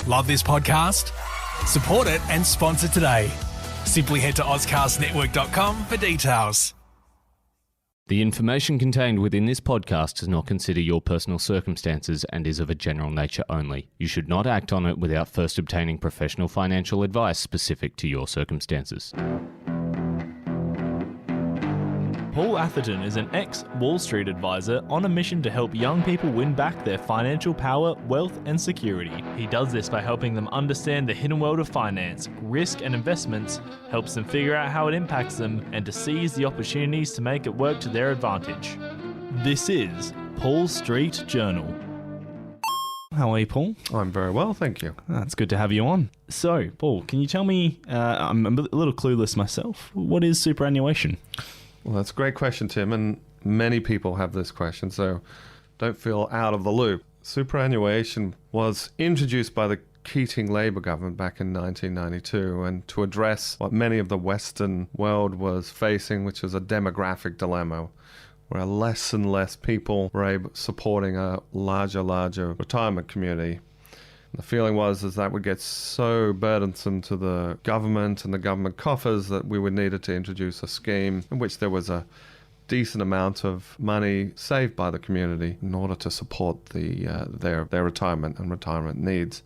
Love this podcast? Support it and sponsor today. Simply head to ozcastnetwork.com for details. The information contained within this podcast does not consider your personal circumstances and is of a general nature only. You should not act on it without first obtaining professional financial advice specific to your circumstances. Paul Atherton is an ex-Wall Street advisor on a mission to help young people win back their financial power, wealth and security. He does this by helping them understand the hidden world of finance, risk and investments, helps them figure out how it impacts them, and to seize the opportunities to make it work to their advantage. This is Paul Street Journal. How are you, Paul? I'm very well, thank you. That's good to have you on. So, Paul, can you tell me, I'm a little clueless myself, what is superannuation? Well, that's a great question, Tim, and many people have this question, so don't feel out of the loop. Superannuation was introduced by the Keating Labour government back in 1992, and to address what many of the Western world was facing, which was a demographic dilemma, where less and less people were supporting a larger retirement community. The feeling was that would get so burdensome to the government and the government coffers that we would need to introduce a scheme in which there was a decent amount of money saved by the community in order to support their retirement and retirement needs.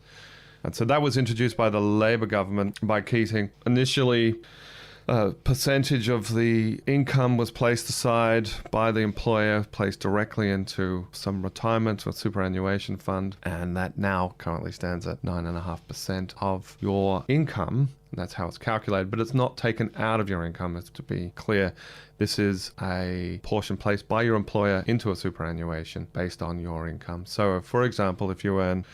And so that was introduced by the Labour government, by Keating. Initially, a percentage of the income was placed aside by the employer, placed directly into some retirement or superannuation fund, and that now currently stands at 9.5% of your income. That's how it's calculated, but it's not taken out of your income. It's to be clear, this is a portion placed by your employer into a superannuation based on your income. So, for example, if you earn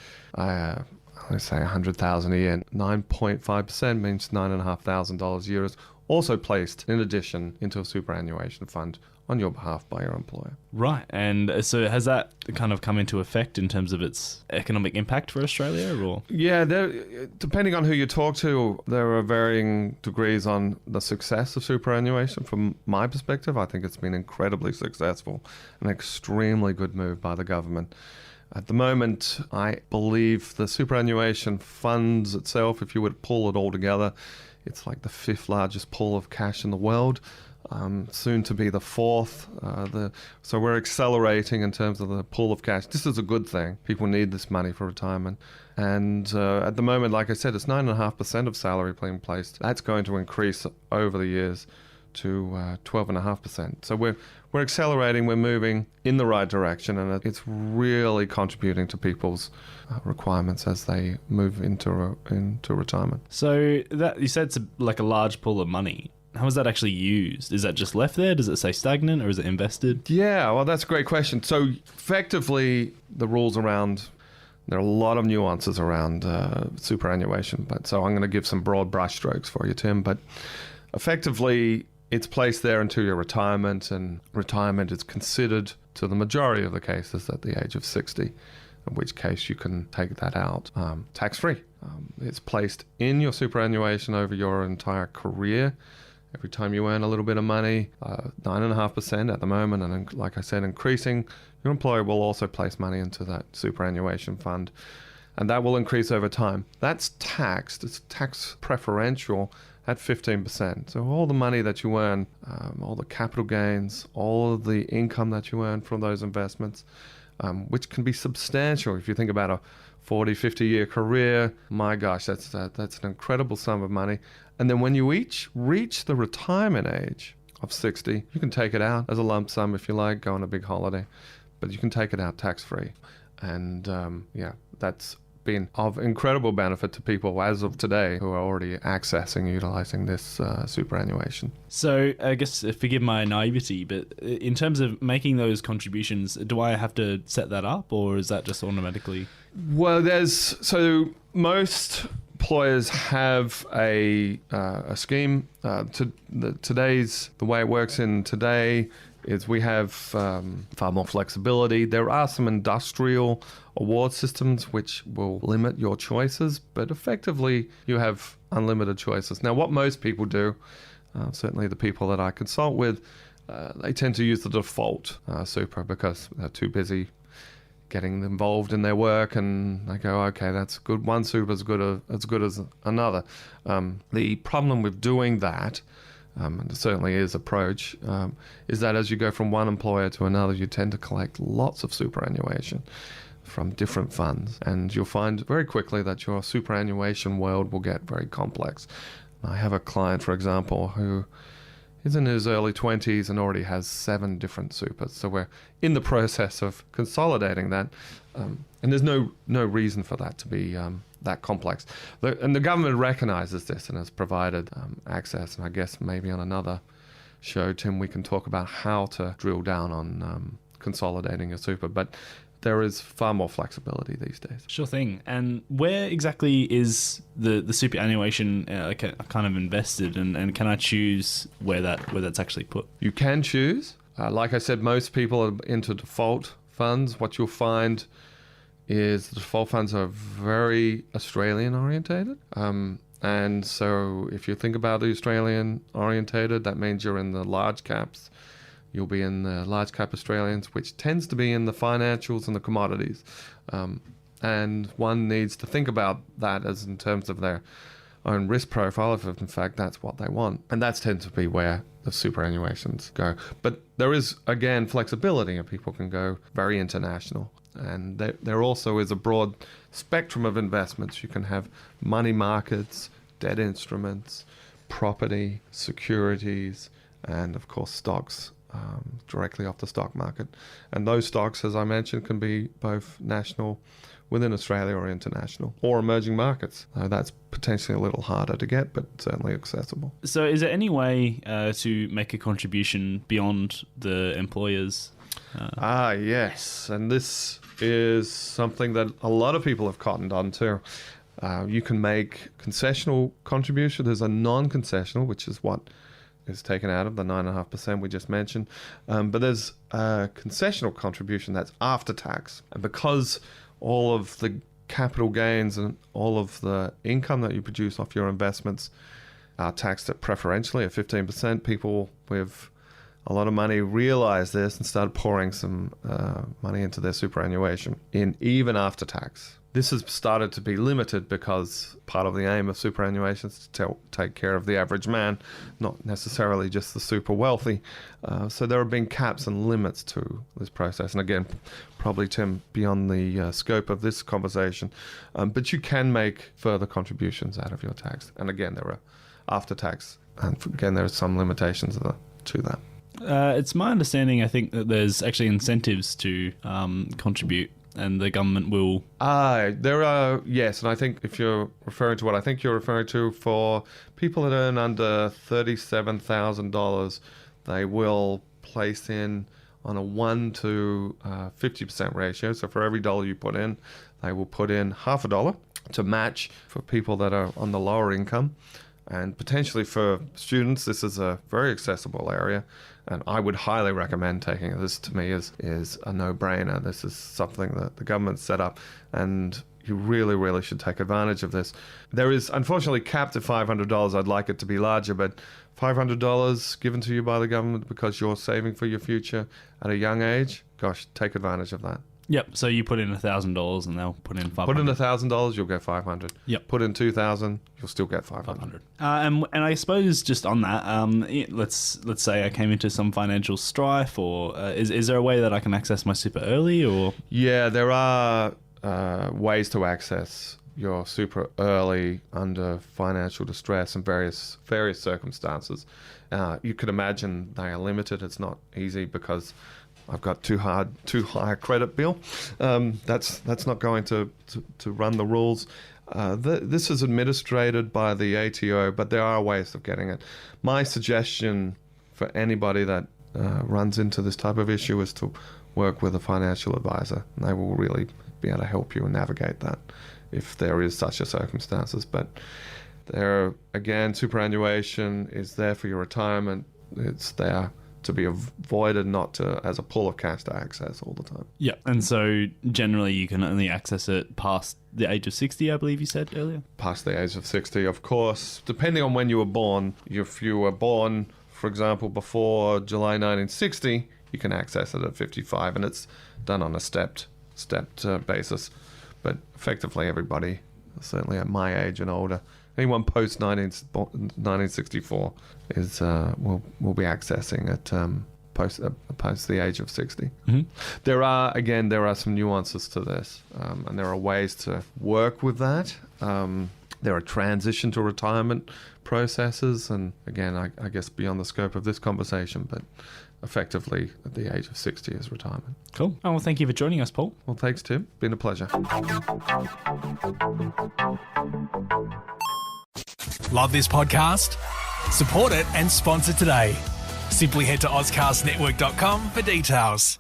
let's say $100,000 a year, 9.5% means $9,500 a year is also placed in addition into a superannuation fund on your behalf by your employer. Right, and so has that kind of come into effect in terms of its economic impact for Australia? Or yeah, depending on who you talk to, there are varying degrees on the success of superannuation. From my perspective, I think it's been incredibly successful, an extremely good move by the government. At the moment, I believe the superannuation funds itself, if you would pull it all together, it's like the 5th largest pool of cash in the world, soon to be the 4th. So we're accelerating in terms of the pool of cash. This is a good thing. People need this money for retirement. And at the moment, like I said, it's 9.5% of salary being placed. That's going to increase over the years to 12.5%. So we're accelerating, we're moving in the right direction, and it's really contributing to people's requirements as they move into retirement. So that you said it's like a large pool of money. How is that actually used? Is that just left there? Does it stay stagnant, or is it invested? Yeah, well, that's a great question. So effectively, the rules around, there are a lot of nuances around superannuation, but so I'm going to give some broad brushstrokes for you, Tim. But effectively, it's placed there until your retirement, and retirement is considered, to the majority of the cases, at the age of 60, in which case you can take that out tax-free. It's placed in your superannuation over your entire career. Every time you earn a little bit of money, 9.5% at the moment, and like I said, increasing, your employer will also place money into that superannuation fund, and that will increase over time. That's taxed, it's tax preferential at 15%. So all the money that you earn, all the capital gains, all of the income that you earn from those investments, which can be substantial. If you think about a 40, 50-year career, my gosh, that's an incredible sum of money. And then when you reach the retirement age of 60, you can take it out as a lump sum if you like, go on a big holiday, but you can take it out tax-free. And that's been of incredible benefit to people as of today who are already utilizing this superannuation. So I guess, forgive my naivety, but in terms of making those contributions, do I have to set that up, or is that just automatically? Well, most employers have a scheme. The way it works in today is we have far more flexibility. There are some industrial award systems which will limit your choices, but effectively you have unlimited choices. Now, what most people do, certainly the people that I consult with, they tend to use the default super because they're too busy getting involved in their work, and they go, okay, that's good. One super is as good as another. The problem with doing that, and it certainly is approach, is that as you go from one employer to another, you tend to collect lots of superannuation from different funds, and you'll find very quickly that your superannuation world will get very complex. I have a client, for example, who is in his early 20s and already has 7 different supers. So we're in the process of consolidating that, and there's no reason for that to be that complex. And the government recognises this and has provided access, and I guess maybe on another show, Tim, we can talk about how to drill down on consolidating a super, but there is far more flexibility these days. Sure thing. And where exactly is the superannuation kind of invested, and can I choose where that's actually put? You can choose. Like I said, most people are into default funds. What you'll find is the default funds are very Australian orientated. And so if you think about the Australian orientated, that means you're in the large caps. You'll be in the large cap Australians, which tends to be in the financials and the commodities. And one needs to think about that as in terms of their own risk profile, if in fact that's what they want. And that tends to be where the superannuations go. But there is, again, flexibility, and people can go very international. And there also is a broad spectrum of investments. You can have money markets, debt instruments, property, securities, and of course stocks. Directly off the stock market. And those stocks, as I mentioned, can be both national within Australia or international, or emerging markets. That's potentially a little harder to get, but certainly accessible. So is there any way to make a contribution beyond the employers? Yes. And this is something that a lot of people have cottoned on to. You can make concessional contribution. There's a non-concessional, which is what is taken out of the 9.5% we just mentioned. But there's a concessional contribution that's after tax. And because all of the capital gains and all of the income that you produce off your investments are taxed at preferentially at 15%, people with a lot of money realized this and started pouring some money into their superannuation in even after tax. This has started to be limited because part of the aim of superannuation is to take care of the average man, not necessarily just the super wealthy. So there have been caps and limits to this process. And again, probably, Tim, beyond the scope of this conversation. But you can make further contributions out of your tax. And again, there are after tax. And again, there are some limitations to that. It's my understanding, I think, that there's actually incentives to contribute, and the government will... There are, yes, and I think if you're referring to what I think you're referring to, for people that earn under $37,000, they will place in on a 1 to 50% ratio. So for every dollar you put in, they will put in half a dollar to match for people that are on the lower income. And potentially for students, this is a very accessible area. And I would highly recommend taking it. This, to me, is a no-brainer. This is something that the government set up, and you really, really should take advantage of this. There is, unfortunately, capped at $500. I'd like it to be larger, but $500 given to you by the government because you're saving for your future at a young age, gosh, take advantage of that. Yep. So you put in $1,000 and they'll put in $500. Put in $1,000, you'll get $500. Yep. Put in $2,000, you'll still get $500. And I suppose just on that, let's say I came into some financial strife, or is there a way that I can access my super early? Or yeah, there are ways to access your super early under financial distress and various circumstances. You could imagine they are limited. It's not easy because I've got too high a credit bill. That's not going to run the rules. This is administrated by the ATO, but there are ways of getting it. My suggestion for anybody that runs into this type of issue is to work with a financial advisor. They will really be able to help you and navigate that if there is such a circumstances. But there, again, superannuation is there for your retirement. It's there to be avoided, not to as a pool of cash to access all the time. Yeah, and so generally you can only access it past the age of 60, I believe you said earlier? Past the age of 60, of course. Depending on when you were born, if you were born, for example, before July 1960, you can access it at 55, and it's done on a stepped stepped basis. But effectively, everybody, certainly at my age and older, anyone post 1964 is will be accessing it post the age of 60. Mm-hmm. There are some nuances to this, and there are ways to work with that. There are transition to retirement processes, and again, I guess beyond the scope of this conversation, but effectively at the age of 60 is retirement. Cool. Oh, well, thank you for joining us, Paul. Well, thanks, Tim. Been a pleasure. Love this podcast? Support it and sponsor today. Simply head to AuscastNetwork.com for details.